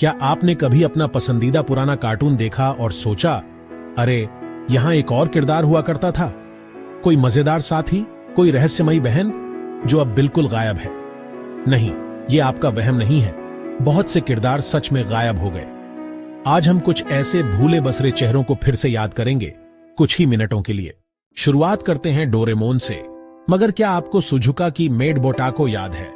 क्या आपने कभी अपना पसंदीदा पुराना कार्टून देखा और सोचा, अरे यहां एक और किरदार हुआ करता था? कोई मजेदार साथी, कोई रहस्यमयी बहन जो अब बिल्कुल गायब है? नहीं, ये आपका वहम नहीं है। बहुत से किरदार सच में गायब हो गए। आज हम कुछ ऐसे भूले बसरे चेहरों को फिर से याद करेंगे, कुछ ही मिनटों के लिए। शुरुआत करते हैं डोरेमोन से। मगर क्या आपको सुजुका की मेड बोटाको याद है?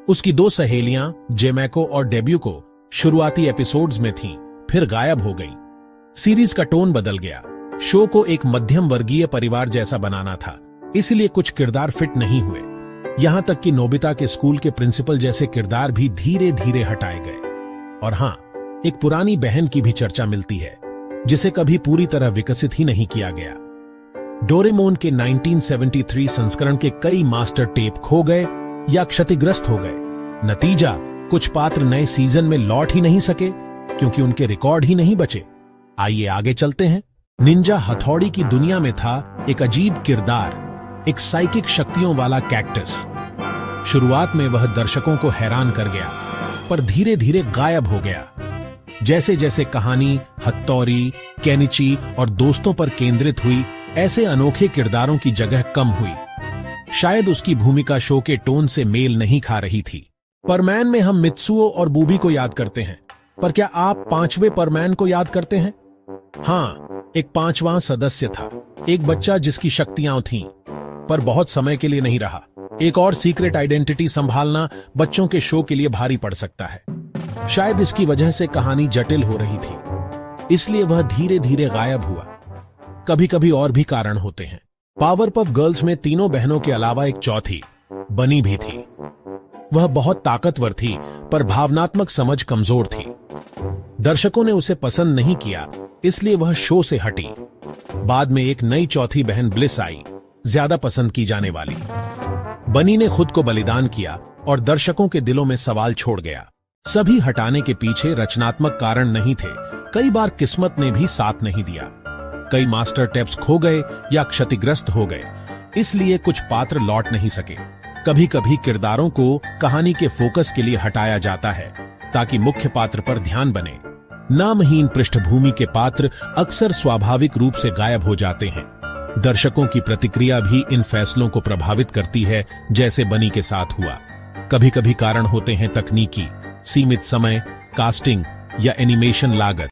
उसकी दो सहेलियां जेमैको और डेब्यूको शुरुआती एपिसोड्स में थीं, फिर गायब हो गईं। सीरीज का टोन बदल गया। शो को एक मध्यम वर्गीय परिवार जैसा बनाना था, इसलिए कुछ किरदार फिट नहीं हुए। यहां तक कि नोबिता के स्कूल के प्रिंसिपल जैसे किरदार भी धीरे धीरे हटाए गए। और हां, एक पुरानी बहन की भी चर्चा मिलती है, जिसे कभी पूरी तरह विकसित ही नहीं किया गया। डोरेमोन के 1973 संस्करण के कई मास्टर टेप खो गए या क्षतिग्रस्त हो गए। नतीजा, कुछ पात्र नए सीजन में लौट ही नहीं सके क्योंकि उनके रिकॉर्ड ही नहीं बचे। आइए आगे चलते हैं। निंजा हथौड़ी की दुनिया में था एक अजीब किरदार, एक साइकिक शक्तियों वाला कैक्टस। शुरुआत में वह दर्शकों को हैरान कर गया, पर धीरे धीरे गायब हो गया। जैसे जैसे कहानी हथौड़ी, केनिची और दोस्तों पर केंद्रित हुई, ऐसे अनोखे किरदारों की जगह कम हुई। शायद उसकी भूमिका शो के टोन से मेल नहीं खा रही थी। परमैन में हम मित्सुओ और बूबी को याद करते हैं, पर क्या आप पांचवें परमैन को याद करते हैं? हाँ, एक पांचवां सदस्य था, एक बच्चा जिसकी शक्तियां थीं, पर बहुत समय के लिए नहीं रहा। एक और सीक्रेट आइडेंटिटी संभालना बच्चों के शो के लिए भारी पड़ सकता है। शायद इसकी वजह से कहानी जटिल हो रही थी, इसलिए वह धीरे धीरे गायब हुआ। कभी कभी और भी कारण होते हैं। पावरपफ गर्ल्स में तीनों बहनों के अलावा एक चौथी, बनी भी थी। वह बहुत ताकतवर थी, पर भावनात्मक समझ कमजोर थी। दर्शकों ने उसे पसंद नहीं किया, इसलिए वह शो से हटी। बाद में एक नई चौथी बहन ब्लिस आई, ज्यादा पसंद की जाने वाली। बनी ने खुद को बलिदान किया और दर्शकों के दिलों में सवाल छोड़ गया। सभी हटाने के पीछे रचनात्मक कारण नहीं थे, कई बार किस्मत ने भी साथ नहीं दिया। कई मास्टर टेप्स खो गए या क्षतिग्रस्त हो गए, इसलिए कुछ पात्र लौट नहीं सके। कभी कभी किरदारों को कहानी के फोकस के लिए हटाया जाता है, ताकि मुख्य पात्र पर ध्यान बने। नामहीन पृष्ठभूमि के पात्र अक्सर स्वाभाविक रूप से गायब हो जाते हैं। दर्शकों की प्रतिक्रिया भी इन फैसलों को प्रभावित करती है, जैसे बनी के साथ हुआ। कभी कभी कारण होते हैं तकनीकी, सीमित समय, कास्टिंग या एनिमेशन लागत।